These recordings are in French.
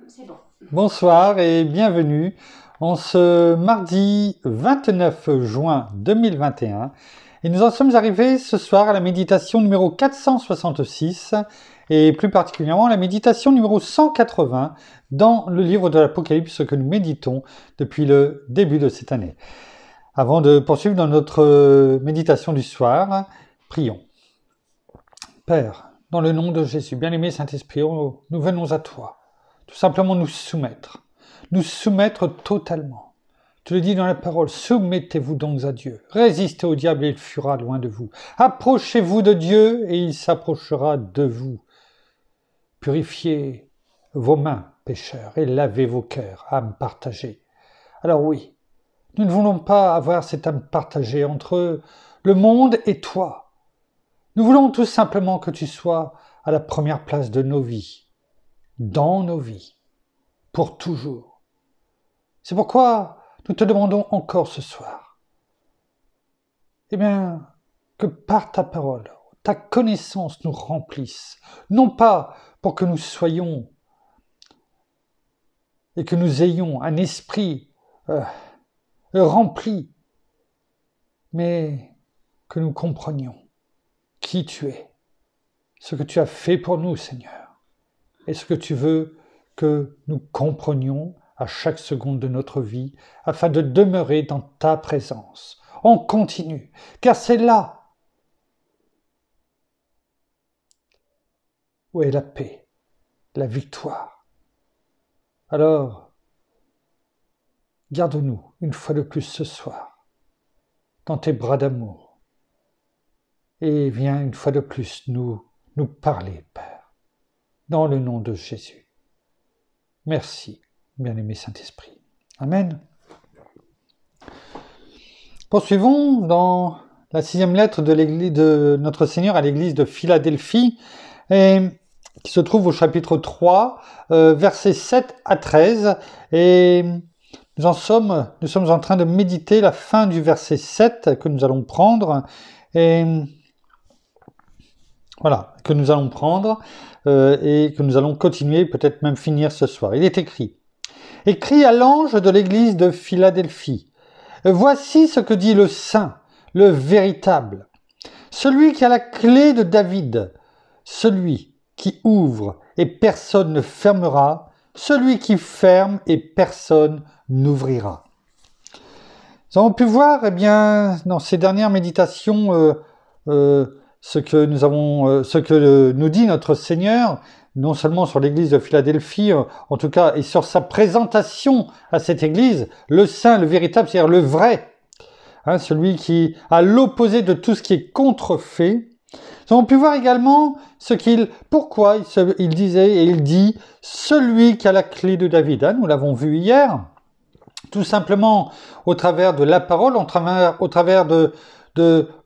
C'est bon. Bonsoir et bienvenue en ce mardi 29 juin 2021. Et nous en sommes arrivés ce soir à la méditation numéro 466 et plus particulièrement à la méditation numéro 180 dans le livre de l'Apocalypse que nous méditons depuis le début de cette année. Avant de poursuivre dans notre méditation du soir, prions. Père, dans le nom de Jésus, bien-aimé Saint-Esprit, nous venons à toi. Tout simplement nous soumettre totalement. Tu le dis dans la parole, soumettez-vous donc à Dieu. Résistez au diable et il fuira loin de vous. Approchez-vous de Dieu et il s'approchera de vous. Purifiez vos mains, pécheurs, et lavez vos cœurs, âmes partagées. Alors oui, nous ne voulons pas avoir cette âme partagée entre le monde et toi. Nous voulons tout simplement que tu sois à la première place de nos vies, dans nos vies, pour toujours. C'est pourquoi nous te demandons encore ce soir, que par ta parole, ta connaissance nous remplisse, non pas pour que nous soyons et que nous ayons un esprit rempli, mais que nous comprenions qui tu es, ce que tu as fait pour nous, Seigneur, et ce que tu veux que nous comprenions à chaque seconde de notre vie, afin de demeurer dans ta présence. On continue, car c'est là où est la paix, la victoire. Alors, garde-nous une fois de plus ce soir, dans tes bras d'amour, et viens une fois de plus nous parler, Père, dans le nom de Jésus. Merci, bien-aimé Saint-Esprit. Amen. Poursuivons dans la 6e lettre de l'Église de notre Seigneur à l'église de Philadelphie, qui se trouve au chapitre 3, versets 7 à 13. Et nous sommes en train de méditer la fin du verset 7 que nous allons prendre. Et que nous allons prendre et que nous allons continuer, peut-être même finir ce soir. Il est écrit « Écrit à l'ange de l'église de Philadelphie, voici ce que dit le Saint, le véritable, celui qui a la clé de David, celui qui ouvre et personne ne fermera, celui qui ferme et personne n'ouvrira. » Nous avons pu voir, dans ces dernières méditations, ce que nous dit notre Seigneur, non seulement sur l'église de Philadelphie, en tout cas, et sur sa présentation à cette église, le saint, le véritable, c'est-à-dire le vrai, celui qui, à l'opposé de tout ce qui est contrefait. Nous avons pu voir également pourquoi il disait et il dit « celui qui a la clé de David ». Nous l'avons vu hier, tout simplement au travers de la parole, au travers de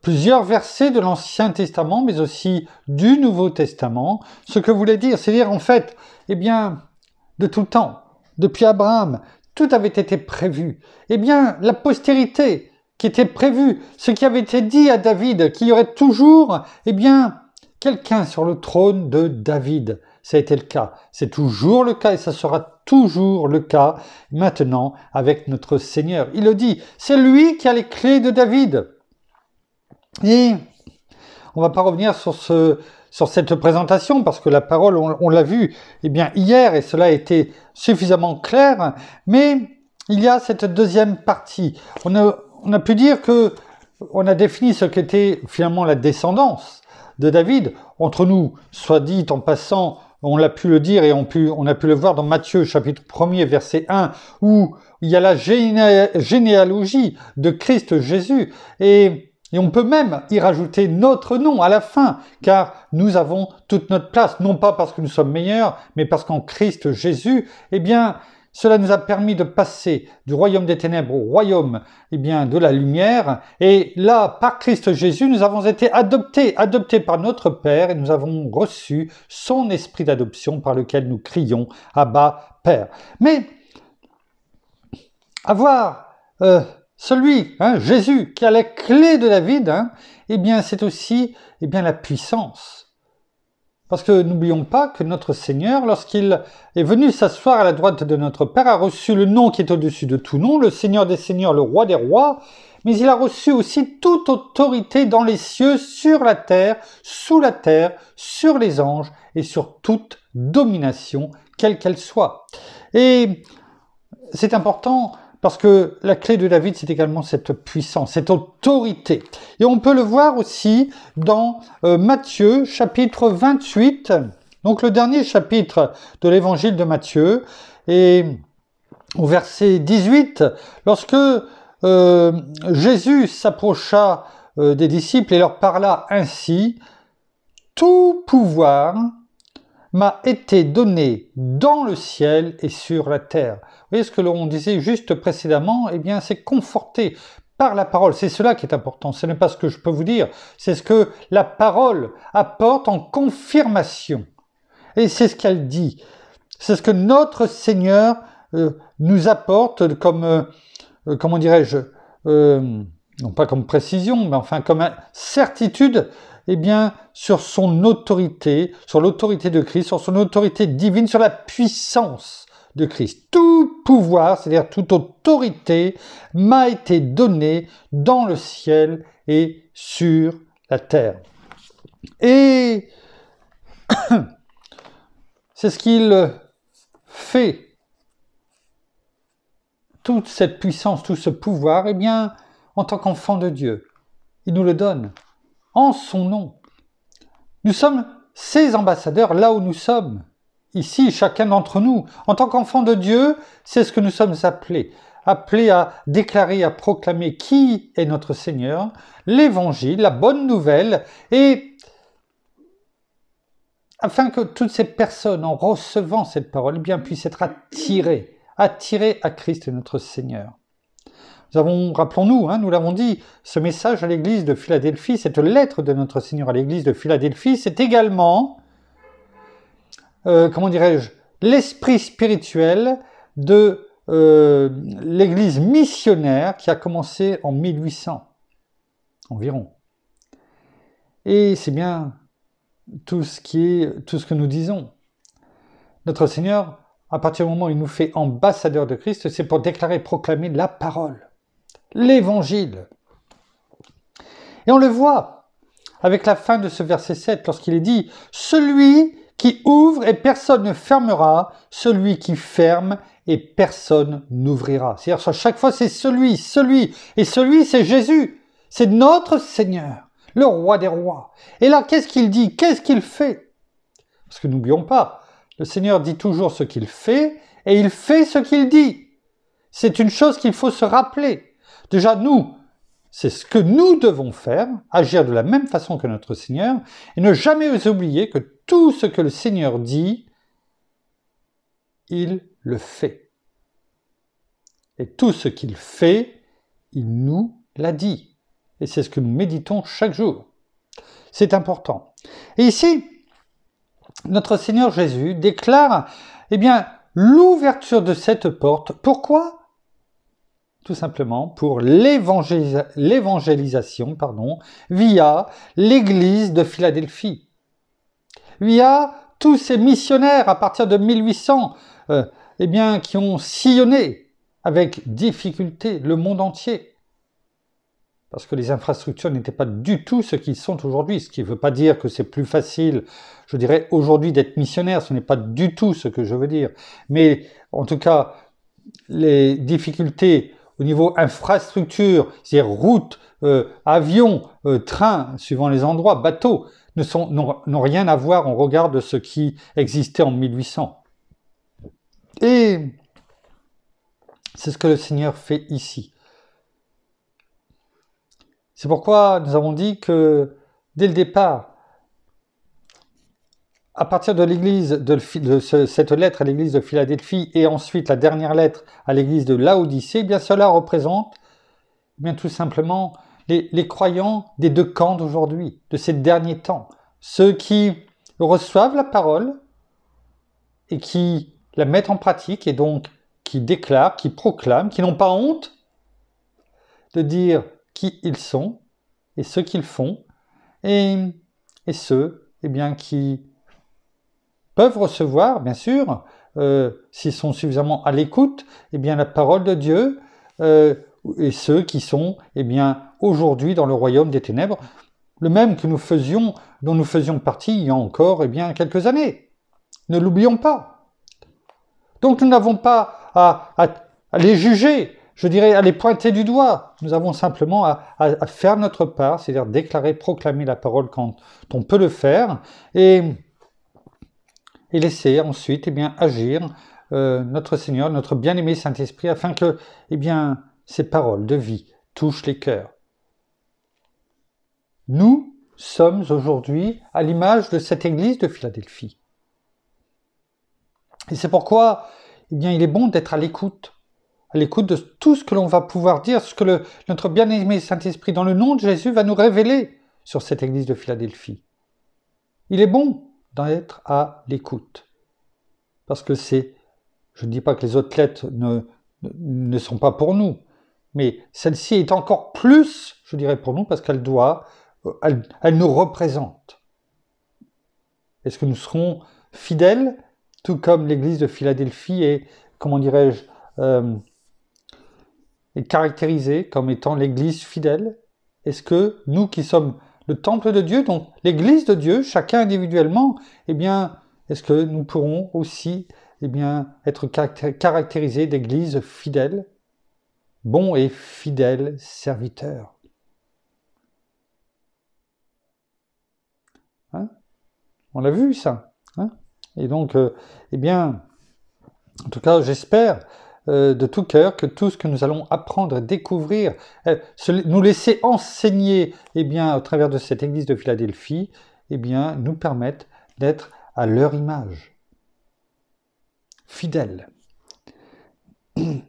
plusieurs versets de l'Ancien Testament, mais aussi du Nouveau Testament, ce que voulait dire, c'est-à-dire en fait, de tout temps, depuis Abraham, tout avait été prévu. La postérité qui était prévue, ce qui avait été dit à David, qu'il y aurait toujours, quelqu'un sur le trône de David. Ça a été le cas, c'est toujours le cas et ça sera toujours le cas maintenant avec notre Seigneur. Il le dit, c'est lui qui a les clés de David. Et on ne va pas revenir sur cette présentation parce que la parole, on l'a vu hier et cela a été suffisamment clair, mais il y a cette deuxième partie. On a pu dire on a défini ce qu'était finalement la descendance de David. Entre nous, soit dit en passant, on l'a pu le dire et on a pu le voir dans Matthieu chapitre 1er verset 1 où il y a la généalogie de Christ Jésus et on peut même y rajouter notre nom à la fin, car nous avons toute notre place, non pas parce que nous sommes meilleurs, mais parce qu'en Christ Jésus, cela nous a permis de passer du royaume des ténèbres au royaume de la lumière. Et là, par Christ Jésus, nous avons été adoptés par notre Père, et nous avons reçu son esprit d'adoption par lequel nous crions « Abba, Père ». Mais avoir celui, Jésus, qui a la clé de David, c'est aussi la puissance Parce que n'oublions pas que notre Seigneur, lorsqu'il est venu s'asseoir à la droite de notre Père, a reçu le nom qui est au-dessus de tout nom, le Seigneur des Seigneurs, le Roi des Rois, mais il a reçu aussi toute autorité dans les cieux, sur la terre, sous la terre, sur les anges et sur toute domination, quelle qu'elle soit. Et c'est important parce que la clé de David, c'est également cette puissance, cette autorité. Et on peut le voir aussi dans Matthieu, chapitre 28, donc le dernier chapitre de l'évangile de Matthieu, et au verset 18, lorsque Jésus s'approcha des disciples et leur parla ainsi, « Tout pouvoir m'a été donné dans le ciel et sur la terre. » Vous voyez ce que l'on disait juste précédemment, eh bien c'est conforté par la parole. C'est cela qui est important. Ce n'est pas ce que je peux vous dire, c'est ce que la parole apporte en confirmation. Et c'est ce qu'elle dit. C'est ce que notre Seigneur nous apporte comme, comment dirais-je, non pas comme précision, mais enfin comme certitude, eh bien, sur son autorité, sur l'autorité de Christ, sur son autorité divine, sur la puissance de Christ. Tout pouvoir, c'est-à-dire toute autorité, m'a été donné dans le ciel et sur la terre. Et c'est ce qu'il fait. Toute cette puissance, tout ce pouvoir, eh bien, en tant qu'enfant de Dieu, il nous le donne en son nom. Nous sommes ses ambassadeurs là où nous sommes. Ici, chacun d'entre nous, en tant qu'enfants de Dieu, c'est ce que nous sommes appelés à déclarer, à proclamer qui est notre Seigneur, l'évangile, la bonne nouvelle, et afin que toutes ces personnes, en recevant cette parole, eh bien, puissent être attirées à Christ notre Seigneur. Nous avons, rappelons-nous, nous l'avons dit, ce message à l'église de Philadelphie, cette lettre de notre Seigneur à l'église de Philadelphie, c'est également, comment dirais-je, l'esprit spirituel de l'église missionnaire qui a commencé en 1800 environ. Et c'est bien tout ce que nous disons. Notre Seigneur, à partir du moment où il nous fait ambassadeurs de Christ, c'est pour déclarer, proclamer la parole. L'évangile. Et on le voit avec la fin de ce verset 7 lorsqu'il est dit « Celui qui ouvre et personne ne fermera, celui qui ferme et personne n'ouvrira. » C'est-à-dire à chaque fois c'est celui, et celui c'est Jésus, c'est notre Seigneur, le Roi des Rois. Et là qu'est-ce qu'il dit? Qu'est-ce qu'il fait? Parce que n'oublions pas, le Seigneur dit toujours ce qu'il fait et il fait ce qu'il dit. C'est une chose qu'il faut se rappeler. Déjà, nous, c'est ce que nous devons faire, agir de la même façon que notre Seigneur, et ne jamais oublier que tout ce que le Seigneur dit, il le fait. Et tout ce qu'il fait, il nous l'a dit. Et c'est ce que nous méditons chaque jour. C'est important. Et ici, notre Seigneur Jésus déclare, eh bien, l'ouverture de cette porte. Pourquoi ? Tout simplement pour l'évangélisation, via l'église de Philadelphie. Via tous ces missionnaires à partir de 1800, qui ont sillonné avec difficulté le monde entier. Parce que les infrastructures n'étaient pas du tout ce qu'ils sont aujourd'hui. Ce qui ne veut pas dire que c'est plus facile, je dirais, aujourd'hui d'être missionnaire. Ce n'est pas du tout ce que je veux dire. Mais en tout cas, les difficultés au niveau infrastructure, c'est-à-dire routes, avions, trains, suivant les endroits, bateaux, n'ont rien à voir en regard de ce qui existait en 1800. Et c'est ce que le Seigneur fait ici. C'est pourquoi nous avons dit que dès le départ, à partir de l'église de cette lettre à l'église de Philadelphie et ensuite la dernière lettre à l'église de Laodicée, eh bien cela représente bien tout simplement les croyants des deux camps d'aujourd'hui, de ces derniers temps. Ceux qui reçoivent la parole et qui la mettent en pratique et donc qui déclarent, qui proclament, qui n'ont pas honte de dire qui ils sont et ce qu'ils font, et ceux qui peuvent recevoir, bien sûr, s'ils sont suffisamment à l'écoute, eh bien la parole de Dieu, et ceux qui sont, eh bien, aujourd'hui dans le royaume des ténèbres, le même que nous faisions, dont nous faisions partie il y a encore, eh bien, quelques années. Ne l'oublions pas. Donc nous n'avons pas à les juger, je dirais à les pointer du doigt. Nous avons simplement à faire notre part, c'est-à-dire déclarer, proclamer la parole quand on peut le faire, et laisser ensuite eh bien, agir notre Seigneur, notre bien-aimé Saint-Esprit, afin que eh bien, ces paroles de vie touchent les cœurs. Nous sommes aujourd'hui à l'image de cette église de Philadelphie. Et c'est pourquoi eh bien, il est bon d'être à l'écoute de tout ce que l'on va pouvoir dire, ce que notre bien-aimé Saint-Esprit, dans le nom de Jésus, va nous révéler sur cette église de Philadelphie. Il est bon d'être à l'écoute. Parce que je ne dis pas que les autres lettres ne sont pas pour nous, mais celle-ci est encore plus, je dirais, pour nous, parce qu'elle nous représente. Est-ce que nous serons fidèles, tout comme l'église de Philadelphie est, comment dirais-je, est caractérisée comme étant l'église fidèle? Est-ce que nous qui sommes le temple de Dieu, donc l'église de Dieu, chacun individuellement, eh bien, est-ce que nous pourrons aussi eh bien, être caractérisés d'église fidèle, bons et fidèles serviteurs? Hein? On l'a vu ça. Hein? Et donc, eh bien, en tout cas, j'espère de tout cœur que tout ce que nous allons apprendre, découvrir, nous laisser enseigner eh bien, au travers de cette église de Philadelphie, eh bien, nous permettent d'être à leur image, fidèles. Ce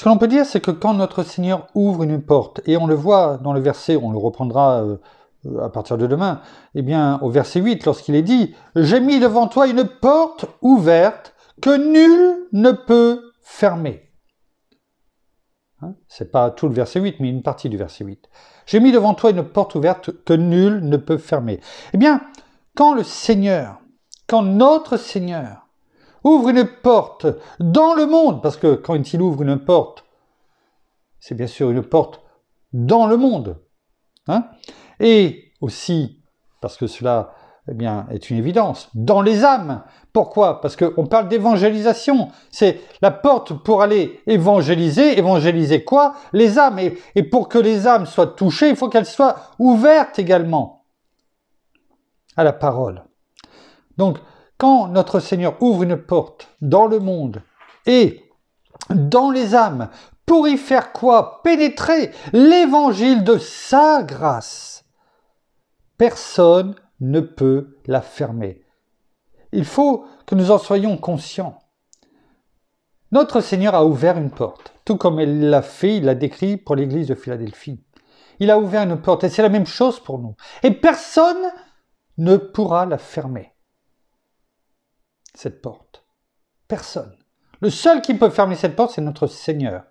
que l'on peut dire, c'est que quand notre Seigneur ouvre une porte, et on le voit dans le verset, on le reprendra à partir de demain, eh bien, au verset 8, lorsqu'il est dit « J'ai mis devant toi une porte ouverte que nul ne peut fermer. » C'est pas tout le verset 8, mais une partie du verset 8. « J'ai mis devant toi une porte ouverte que nul ne peut fermer. » Eh bien, quand notre Seigneur ouvre une porte dans le monde, parce que quand il ouvre une porte, c'est bien sûr une porte dans le monde, et aussi, parce que cela eh bien, est une évidence, dans les âmes. Pourquoi? Parce qu'on parle d'évangélisation. C'est la porte pour aller évangéliser. Évangéliser quoi? Les âmes. Et pour que les âmes soient touchées, il faut qu'elles soient ouvertes également à la parole. Donc, quand notre Seigneur ouvre une porte dans le monde et dans les âmes, pour y faire quoi? Pénétrer l'évangile de sa grâce. Personne ne peut la fermer. Il faut que nous en soyons conscients. Notre Seigneur a ouvert une porte, tout comme il l'a fait, il l'a décrit pour l'église de Philadelphie. Il a ouvert une porte et c'est la même chose pour nous. Et personne ne pourra la fermer, cette porte. Personne. Le seul qui peut fermer cette porte, c'est notre Seigneur.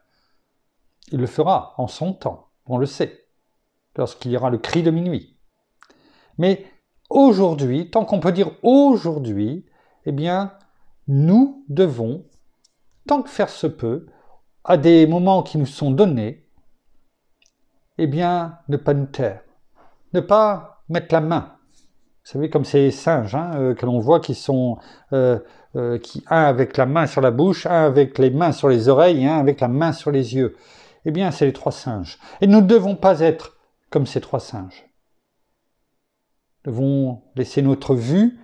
Il le fera en son temps, on le sait, lorsqu'il y aura le cri de minuit. Mais aujourd'hui, tant qu'on peut dire aujourd'hui, eh bien, nous devons, tant que faire se peut, à des moments qui nous sont donnés, eh bien, ne pas nous taire, ne pas mettre la main. Vous savez, comme ces singes que l'on voit qui sont, un avec la main sur la bouche, un avec les mains sur les oreilles et un avec la main sur les yeux. Eh bien, c'est les trois singes. Et nous ne devons pas être comme ces trois singes. Nous devons laisser notre vue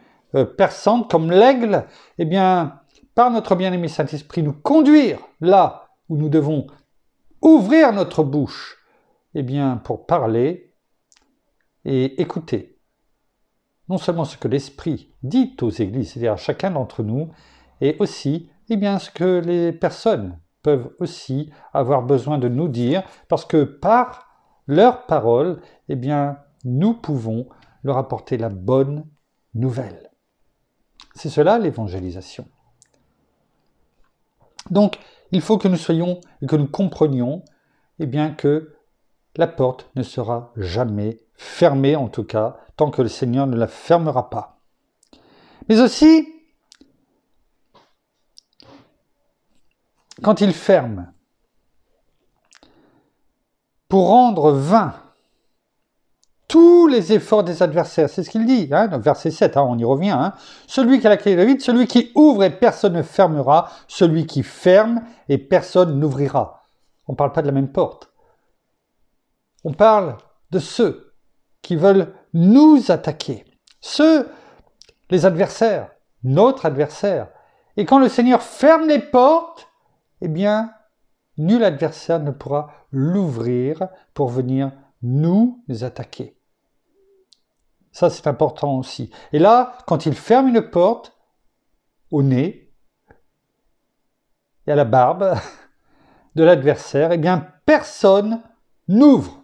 perçante comme l'aigle, eh bien, par notre bien-aimé Saint-Esprit, nous conduire là où nous devons ouvrir notre bouche, eh bien, pour parler et écouter. Non seulement ce que l'Esprit dit aux églises, c'est-à-dire à chacun d'entre nous, et aussi, eh bien, ce que les personnes peuvent aussi avoir besoin de nous dire, parce que par leurs paroles, eh bien, nous pouvons leur apporter la bonne nouvelle. C'est cela l'évangélisation. Donc, il faut que nous soyons et que nous comprenions eh bien, que la porte ne sera jamais fermée, en tout cas, tant que le Seigneur ne la fermera pas. Mais aussi, quand il ferme, pour rendre vain tous les efforts des adversaires, c'est ce qu'il dit, verset 7, on y revient, celui qui a la clé de David, celui qui ouvre et personne ne fermera, celui qui ferme et personne n'ouvrira. On ne parle pas de la même porte. On parle de ceux qui veulent nous attaquer. Ceux, les adversaires, notre adversaire. Et quand le Seigneur ferme les portes, eh bien, nul adversaire ne pourra l'ouvrir pour venir nous attaquer. Ça, c'est important aussi. Et là, quand il ferme une porte, au nez et à la barbe de l'adversaire, eh bien, personne n'ouvre.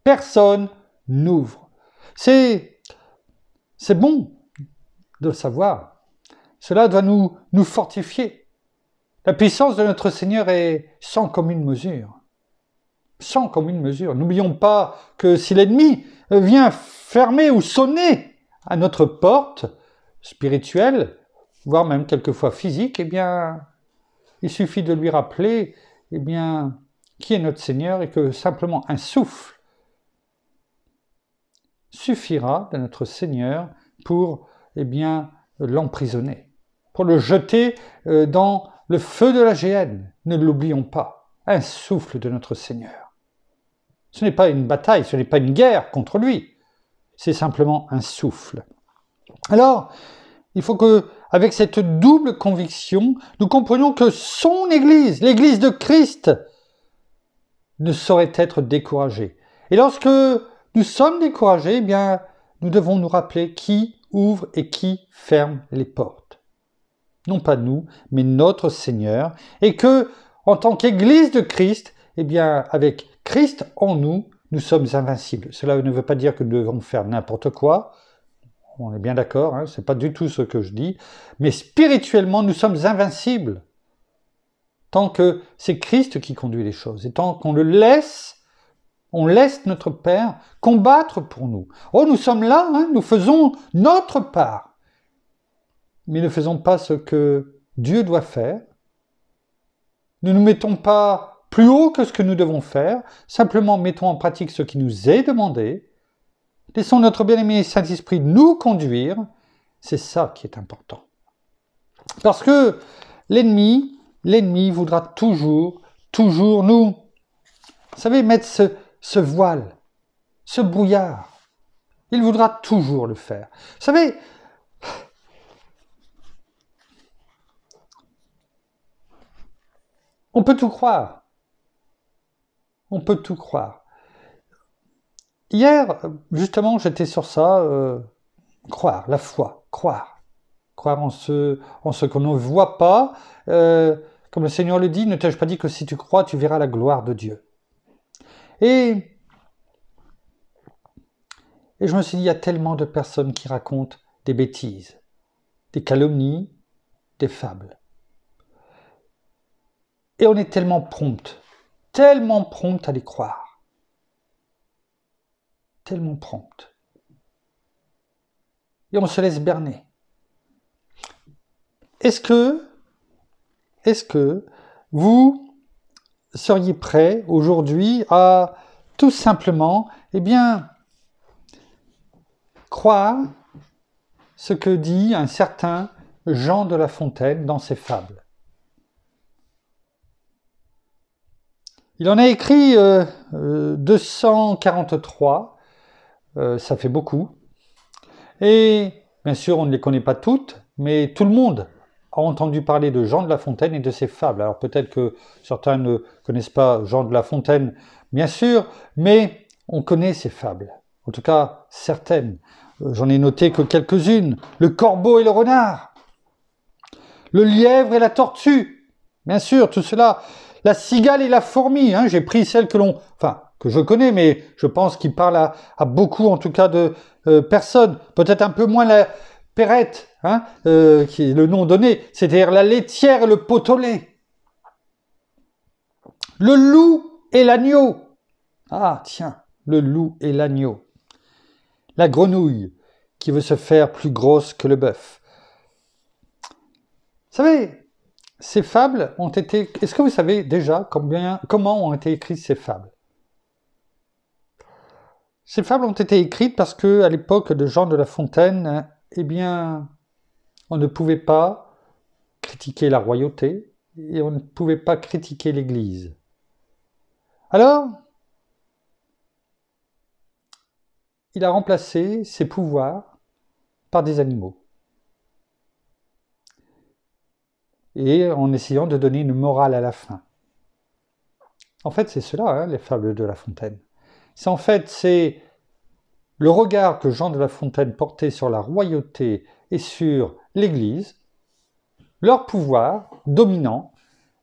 Personne n'ouvre. C'est bon de le savoir. Cela doit nous fortifier. La puissance de notre Seigneur est sans commune mesure. Sans commune mesure. N'oublions pas que si l'ennemi vient fermer ou sonner à notre porte spirituelle, voire même quelquefois physique, eh bien, il suffit de lui rappeler, eh bien, qui est notre Seigneur et que simplement un souffle suffira de notre Seigneur pour, eh bien, l'emprisonner, pour le jeter dans le feu de la géhenne. Ne l'oublions pas, un souffle de notre Seigneur. Ce n'est pas une bataille, ce n'est pas une guerre contre lui, c'est simplement un souffle. Alors, il faut que, avec cette double conviction, nous comprenions que son Église, l'Église de Christ, ne saurait être découragée. Et lorsque nous sommes découragés, eh bien, nous devons nous rappeler qui ouvre et qui ferme les portes. Non pas nous, mais notre Seigneur. Et que, en tant qu'Église de Christ, eh bien, avec Christ en nous, nous sommes invincibles. Cela ne veut pas dire que nous devons faire n'importe quoi. On est bien d'accord, ce n'est pas du tout ce que je dis. Mais spirituellement, nous sommes invincibles. Tant que c'est Christ qui conduit les choses. Et tant qu'on le laisse, on laisse notre Père combattre pour nous. Oh, nous sommes là, nous faisons notre part. Mais ne faisons pas ce que Dieu doit faire. Ne nous mettons pas plus haut que ce que nous devons faire. Simplement, mettons en pratique ce qui nous est demandé. Laissons notre bien-aimé Saint-Esprit nous conduire. C'est ça qui est important. Parce que l'ennemi voudra toujours nous, vous savez, mettre ce voile, ce brouillard. Il voudra toujours le faire. Vous savez, on peut tout croire. On peut tout croire. Hier, justement, j'étais sur ça, croire, la foi, croire en ce qu'on ne voit pas. Comme le Seigneur le dit, ne t'ai-je pas dit que si tu crois, tu verras la gloire de Dieu. Et je me suis dit, il y a tellement de personnes qui racontent des bêtises, des calomnies, des fables. Et on est tellement prompt à les croire. Tellement prompt. Et on se laisse berner. Est-ce que vous seriez prêt aujourd'hui à tout simplement, croire ce que dit un certain Jean de La Fontaine dans ses fables? Il en a écrit 243, ça fait beaucoup. Et bien sûr, on ne les connaît pas toutes, mais tout le monde a entendu parler de Jean de La Fontaine et de ses fables. Alors peut-être que certains ne connaissent pas Jean de La Fontaine, bien sûr, mais on connaît ses fables. En tout cas, certaines. J'en ai noté que quelques-unes. Le corbeau et le renard. Le lièvre et la tortue. Bien sûr, tout cela. La cigale et la fourmi. J'ai pris celle que je connais, mais je pense qu'il parle à beaucoup, en tout cas, de personnes. Peut-être un peu moins la Perrette, qui est le nom donné, c'est-à-dire la laitière et le pot au lait. Le loup et l'agneau. Ah, tiens, le loup et l'agneau. La grenouille qui veut se faire plus grosse que le bœuf. Vous savez, ces fables ont été... Est-ce que vous savez déjà comment ont été écrites ces fables? Ces fables ont été écrites parce que à l'époque de Jean de La Fontaine, eh bien, on ne pouvait pas critiquer la royauté et on ne pouvait pas critiquer l'Église. Alors, il a remplacé ses pouvoirs par des animaux. Et en essayant de donner une morale à la fin. En fait, c'est cela, hein, les fables de La Fontaine. C'est le regard que Jean de La Fontaine portait sur la royauté et sur l'Église, leur pouvoir dominant,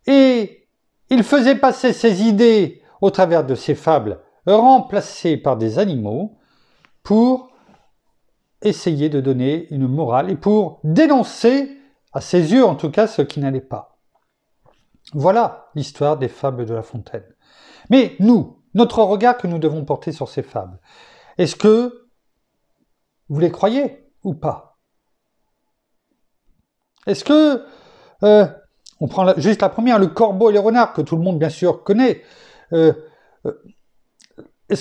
et il faisait passer ses idées au travers de ces fables remplacées par des animaux pour essayer de donner une morale et pour dénoncer, à ses yeux en tout cas, ce qui n'allait pas. Voilà l'histoire des fables de La Fontaine. Mais nous, notre regard que nous devons porter sur ces fables, est-ce que vous les croyez ou pas? Est-ce que, on prend juste la première, le corbeau et les renards, que tout le monde bien sûr connaît. Est-ce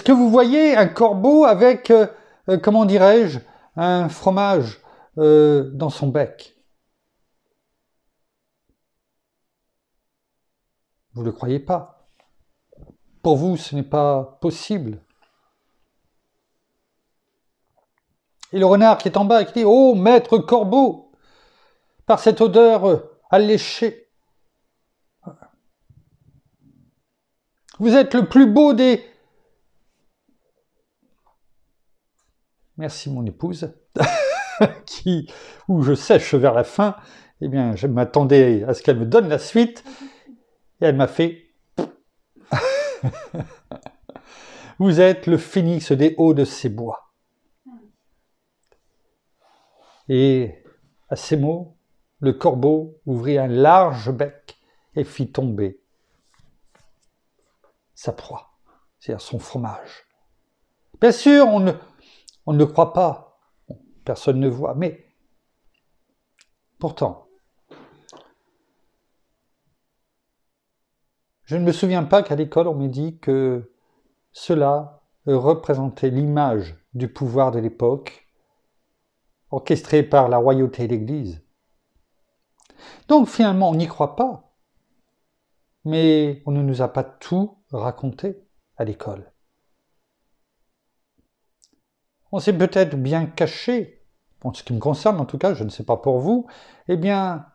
que vous voyez un corbeau avec, comment dirais-je, un fromage dans son bec? Vous ne le croyez pas. Pour vous, ce n'est pas possible. Et le renard qui est en bas, qui dit « Oh, maître corbeau, par cette odeur alléchée, vous êtes le plus beau des... » Merci mon épouse, où je sèche vers la fin. Eh bien, je m'attendais à ce qu'elle me donne la suite. Et elle m'a fait... Vous êtes le phénix des hauts de ces bois. Et à ces mots, le corbeau ouvrit un large bec et fit tomber sa proie, c'est-à-dire son fromage. Bien sûr, on ne croit pas, personne ne voit, mais pourtant, je ne me souviens pas qu'à l'école on m'ait dit que cela représentait l'image du pouvoir de l'époque, orchestré par la royauté et l'Église. Donc finalement, on n'y croit pas, mais on ne nous a pas tout raconté à l'école. On s'est peut-être bien caché, en ce qui me concerne en tout cas, je ne sais pas pour vous, eh bien,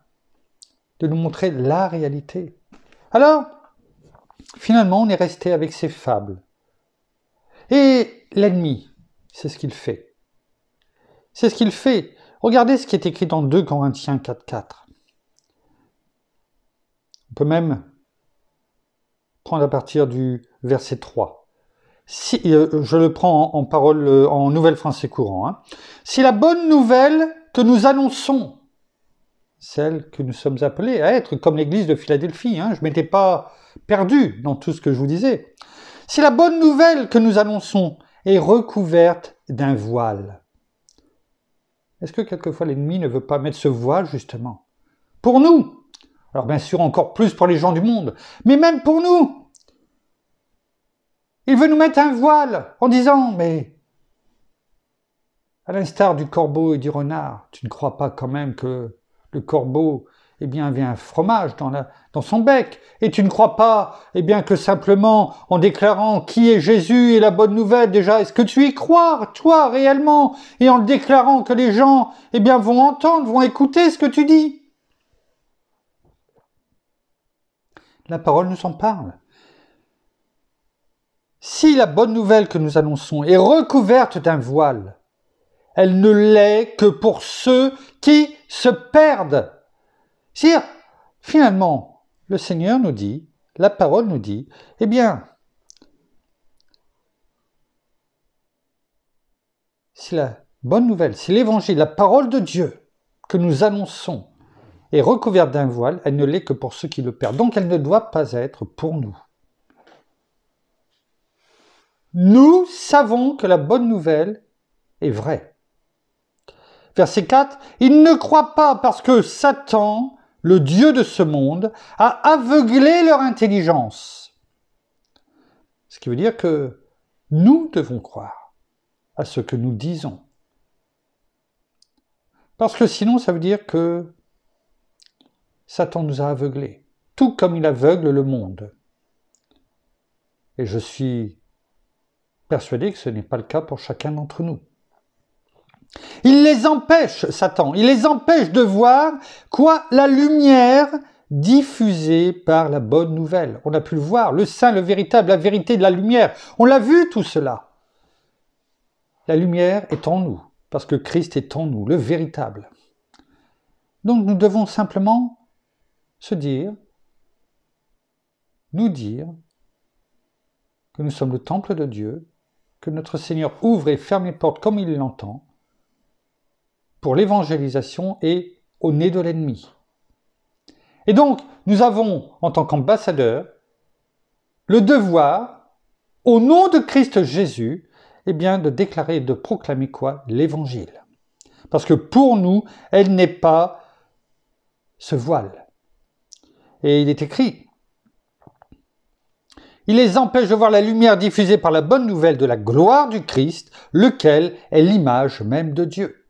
de nous montrer la réalité. Alors, finalement, on est resté avec ces fables. Et l'ennemi, c'est ce qu'il fait. C'est ce qu'il fait. Regardez ce qui est écrit dans 2 Corinthiens 4.4. On peut même prendre à partir du verset 3. Je le prends en parole en Nouvelle Français courant. Hein. Si la bonne nouvelle que nous annonçons, celle que nous sommes appelés à être, comme l'église de Philadelphie, hein, je ne m'étais pas perdu dans tout ce que je vous disais. Si la bonne nouvelle que nous annonçons est recouverte d'un voile, est-ce que quelquefois l'ennemi ne veut pas mettre ce voile justement pour nous? Alors bien sûr encore plus pour les gens du monde, mais même pour nous. Il veut nous mettre un voile en disant, mais à l'instar du corbeau et du renard, tu ne crois pas quand même que le corbeau, eh bien, avait un fromage dans son bec, et tu ne crois pas, eh bien, que simplement en déclarant qui est Jésus et la bonne nouvelle, déjà, est-ce que tu y crois, toi, réellement, et en le déclarant que les gens, eh bien, vont entendre, vont écouter ce que tu dis? La parole nous en parle. Si la bonne nouvelle que nous annonçons est recouverte d'un voile, elle ne l'est que pour ceux qui se perdent. C'est-à-dire, finalement, le Seigneur nous dit, la parole nous dit, eh bien, si la bonne nouvelle, si l'évangile, la parole de Dieu que nous annonçons est recouverte d'un voile, elle ne l'est que pour ceux qui le perdent. Donc elle ne doit pas être pour nous. nous savons que la bonne nouvelle est vraie. Verset 4, ils ne croient pas parce que Satan, le Dieu de ce monde, a aveuglé leur intelligence. Ce qui veut dire que nous devons croire à ce que nous disons. Parce que sinon, ça veut dire que Satan nous a aveuglés, tout comme il aveugle le monde. Et je suis persuadé que ce n'est pas le cas pour chacun d'entre nous. Il les empêche, Satan, il les empêche de voir quoi? La lumière diffusée par la bonne nouvelle. On a pu le voir, le saint, le véritable, la vérité de la lumière. On l'a vu tout cela. La lumière est en nous, parce que Christ est en nous, le véritable. Donc nous devons simplement nous dire que nous sommes le temple de Dieu, que notre Seigneur ouvre et ferme les portes comme il l'entend, pour l'évangélisation et au nez de l'ennemi. Et donc, nous avons, en tant qu'ambassadeurs, le devoir, au nom de Christ Jésus, de déclarer et de proclamer quoi? L'évangile. Parce que pour nous, elle n'est pas ce voile. Et il est écrit, il les empêche de voir la lumière diffusée par la bonne nouvelle de la gloire du Christ, lequel est l'image même de Dieu.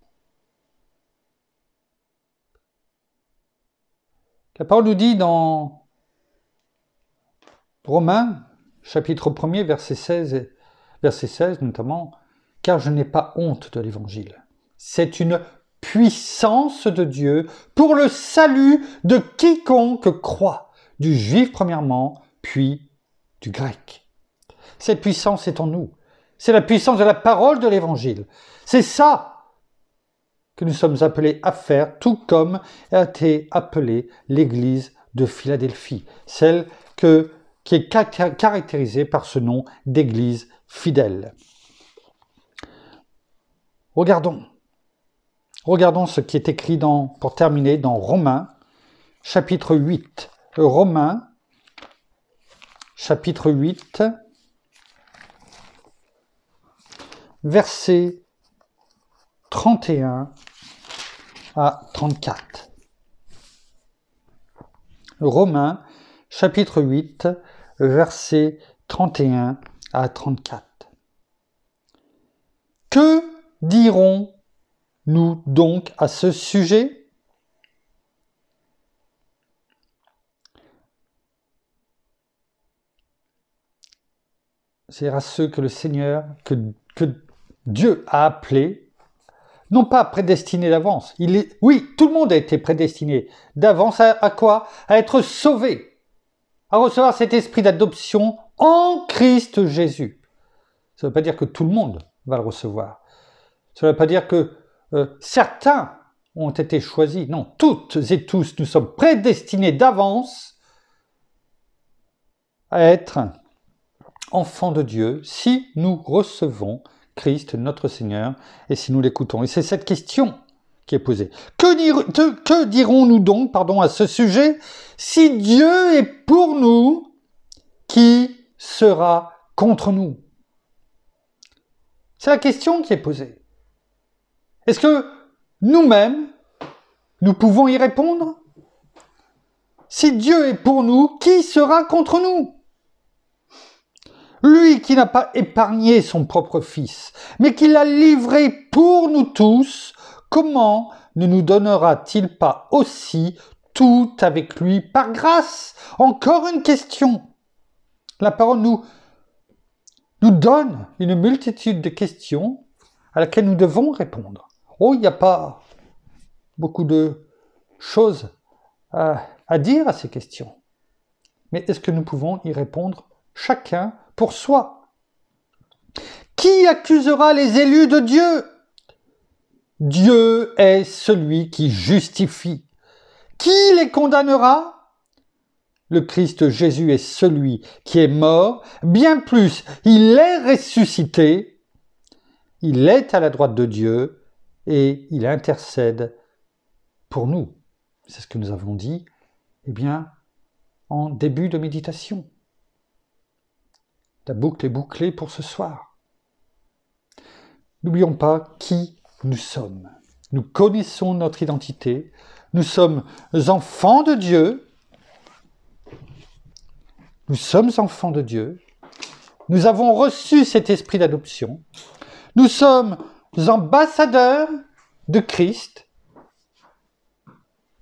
La parole nous dit dans Romains, chapitre 1er, verset 16 notamment, « Car je n'ai pas honte de l'Évangile. C'est une puissance de Dieu pour le salut de quiconque croit, du juif premièrement, puis du grec. » Cette puissance est en nous. C'est la puissance de la parole de l'Évangile. C'est ça que nous sommes appelés à faire, tout comme a été appelée l'Église de Philadelphie, celle qui est caractérisée par ce nom d'Église fidèle. Regardons ce qui est écrit pour terminer dans Romains, chapitre 8. Romains, chapitre 8, versets 31 à 34. Romains, chapitre 8, versets 31 à 34. Que dirons-nous donc à ce sujet? C'est-à-dire à ceux que le Seigneur, que Dieu a appelés, non pas prédestinés d'avance. Oui, tout le monde a été prédestiné d'avance à quoi? À être sauvé, à recevoir cet esprit d'adoption en Christ Jésus. Ça ne veut pas dire que tout le monde va le recevoir. Ça ne veut pas dire que certains ont été choisis. Non, toutes et tous, nous sommes prédestinés d'avance à être enfants de Dieu si nous recevons Christ, notre Seigneur, et si nous l'écoutons. Et c'est cette question qui est posée. Que dirons-nous donc, à ce sujet? Si Dieu est pour nous, qui sera contre nous? C'est la question qui est posée. Est-ce que nous-mêmes, nous pouvons y répondre? Si Dieu est pour nous, qui sera contre nous? Lui qui n'a pas épargné son propre Fils, mais qui l'a livré pour nous tous, comment ne nous donnera-t-il pas aussi tout avec lui par grâce? Encore une question. La parole nous donne une multitude de questions à laquelle nous devons répondre. Oh, il n'y a pas beaucoup de choses à dire à ces questions. Mais est-ce que nous pouvons y répondre chacun pour soi? Qui accusera les élus de Dieu? Dieu est celui qui justifie. Qui les condamnera? Le Christ Jésus est celui qui est mort, bien plus, il est ressuscité, il est à la droite de Dieu et il intercède pour nous. C'est ce que nous avons dit, en début de méditation. La boucle est bouclée pour ce soir. N'oublions pas qui nous sommes. Nous connaissons notre identité. Nous sommes enfants de Dieu. Nous sommes enfants de Dieu. Nous avons reçu cet esprit d'adoption. Nous sommes ambassadeurs de Christ.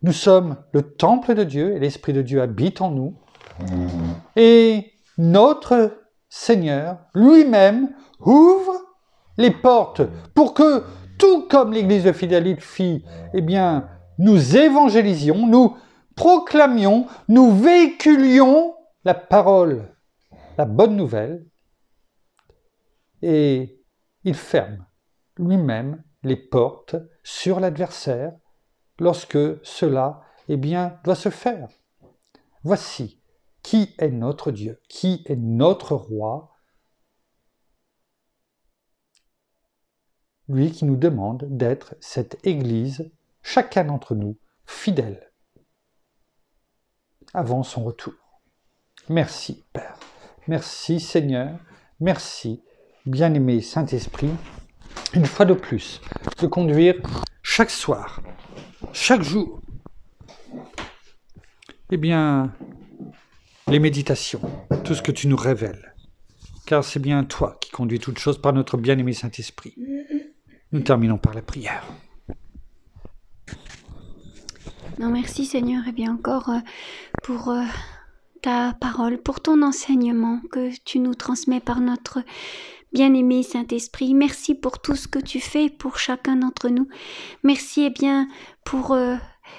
Nous sommes le temple de Dieu et l'Esprit de Dieu habite en nous. Et notre Seigneur lui-même ouvre les portes pour que, tout comme l'Église de Philadelphie, eh bien, nous évangélisions, nous proclamions, nous véhiculions la parole, la bonne nouvelle. Et il ferme lui-même les portes sur l'adversaire lorsque cela, eh bien, doit se faire. Voici qui est notre Dieu, qui est notre roi, lui qui nous demande d'être cette Église, chacun d'entre nous, fidèle, avant son retour. Merci, Père. Merci, Seigneur. Merci, bien-aimé Saint-Esprit, une fois de plus, de conduire chaque soir, chaque jour, eh bien, les méditations, tout ce que tu nous révèles. Car c'est bien toi qui conduis toutes choses par notre bien-aimé Saint-Esprit. Nous terminons par la prière. Non, merci Seigneur, et bien encore pour ta parole, pour ton enseignement que tu nous transmets par notre bien-aimé Saint-Esprit. Merci pour tout ce que tu fais pour chacun d'entre nous. Merci eh bien pour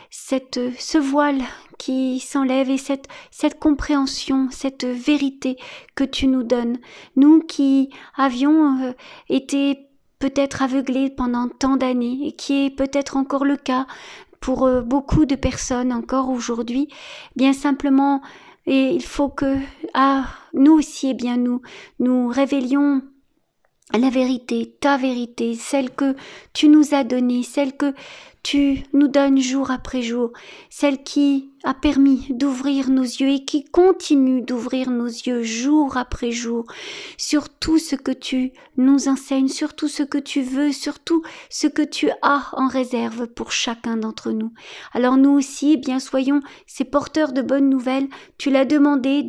ce voile qui s'enlève et cette compréhension, cette vérité que tu nous donnes. Nous qui avions été peut-être aveuglés pendant tant d'années et qui est peut-être encore le cas pour beaucoup de personnes encore aujourd'hui, bien simplement, et il faut que nous aussi, eh bien nous révélions la vérité, ta vérité, celle que tu nous as donnée, celle que tu nous donnes jour après jour, celle qui a permis d'ouvrir nos yeux et qui continue d'ouvrir nos yeux jour après jour sur tout ce que tu nous enseignes, sur tout ce que tu veux, sur tout ce que tu as en réserve pour chacun d'entre nous. Alors nous aussi, eh bien soyons ces porteurs de bonnes nouvelles. Tu l'as demandé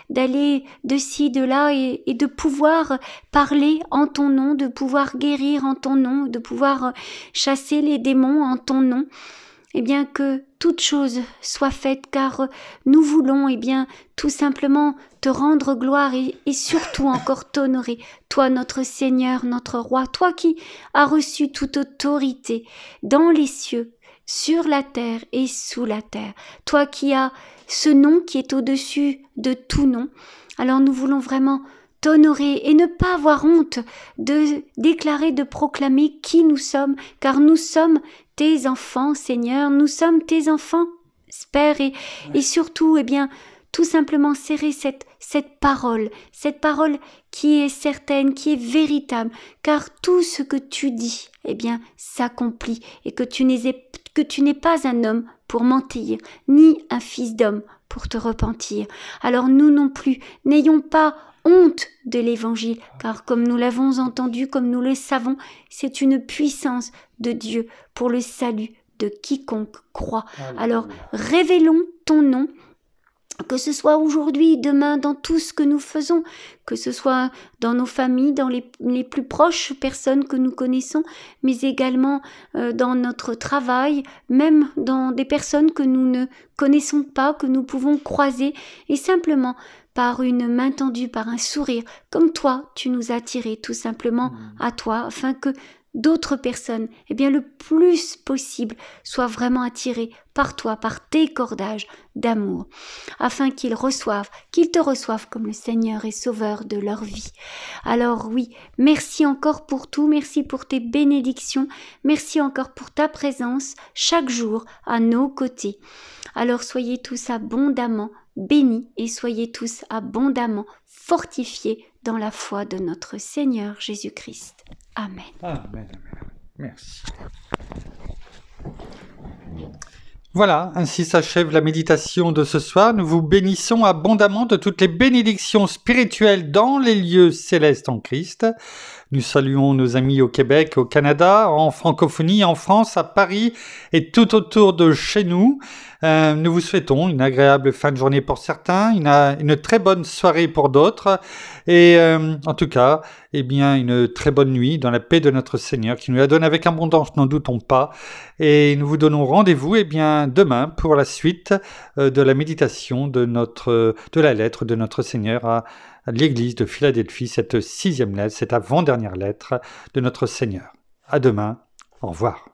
d'aller de ci, de là et de pouvoir parler en ton nom, de pouvoir guérir en ton nom, de pouvoir chasser les démons en ton nom. Eh bien que toute chose soit faite, car nous voulons eh bien tout simplement te rendre gloire et surtout encore t'honorer, toi notre Seigneur, notre Roi, toi qui as reçu toute autorité dans les cieux, sur la terre et sous la terre, toi qui as ce nom qui est au-dessus de tout nom. Alors nous voulons vraiment t'honorer et ne pas avoir honte de déclarer, de proclamer qui nous sommes, car nous sommes tes enfants, Seigneur, nous sommes tes enfants, Père, et surtout, eh bien, tout simplement serrer cette parole qui est certaine, qui est véritable, car tout ce que tu dis, eh bien, s'accomplit, et que tu n'es pas un homme pour mentir, ni un fils d'homme pour te repentir. Alors nous non plus, n'ayons pas honte de l'évangile, car comme nous l'avons entendu, comme nous le savons, c'est une puissance de Dieu pour le salut de quiconque croit. Alors révélons ton nom, que ce soit aujourd'hui, demain, dans tout ce que nous faisons, que ce soit dans nos familles, dans les plus proches personnes que nous connaissons, mais également dans notre travail, même dans des personnes que nous ne connaissons pas, que nous pouvons croiser, et simplement par une main tendue, par un sourire, comme toi, tu nous as attirés tout simplement à toi, afin que d'autres personnes, eh bien le plus possible, soient vraiment attirées par toi, par tes cordages d'amour, afin qu'ils te reçoivent comme le Seigneur et Sauveur de leur vie. Alors oui, merci encore pour tout, merci pour tes bénédictions, merci encore pour ta présence chaque jour à nos côtés. Alors soyez tous abondamment bénis et soyez tous abondamment fortifiés dans la foi de notre Seigneur Jésus-Christ. Amen. Amen. Merci. Voilà, ainsi s'achève la méditation de ce soir. Nous vous bénissons abondamment de toutes les bénédictions spirituelles dans les lieux célestes en Christ. Nous saluons nos amis au Québec, au Canada, en francophonie, en France, à Paris et tout autour de chez nous. Nous vous souhaitons une agréable fin de journée pour certains, une très bonne soirée pour d'autres et en tout cas, une très bonne nuit dans la paix de notre Seigneur qui nous la donne avec abondance, n'en doutons pas. Et nous vous donnons rendez-vous demain pour la suite de la méditation de la lettre de notre Seigneur à l'Église de Philadelphie, cette 6e lettre, cette avant-dernière lettre de notre Seigneur. À demain, au revoir.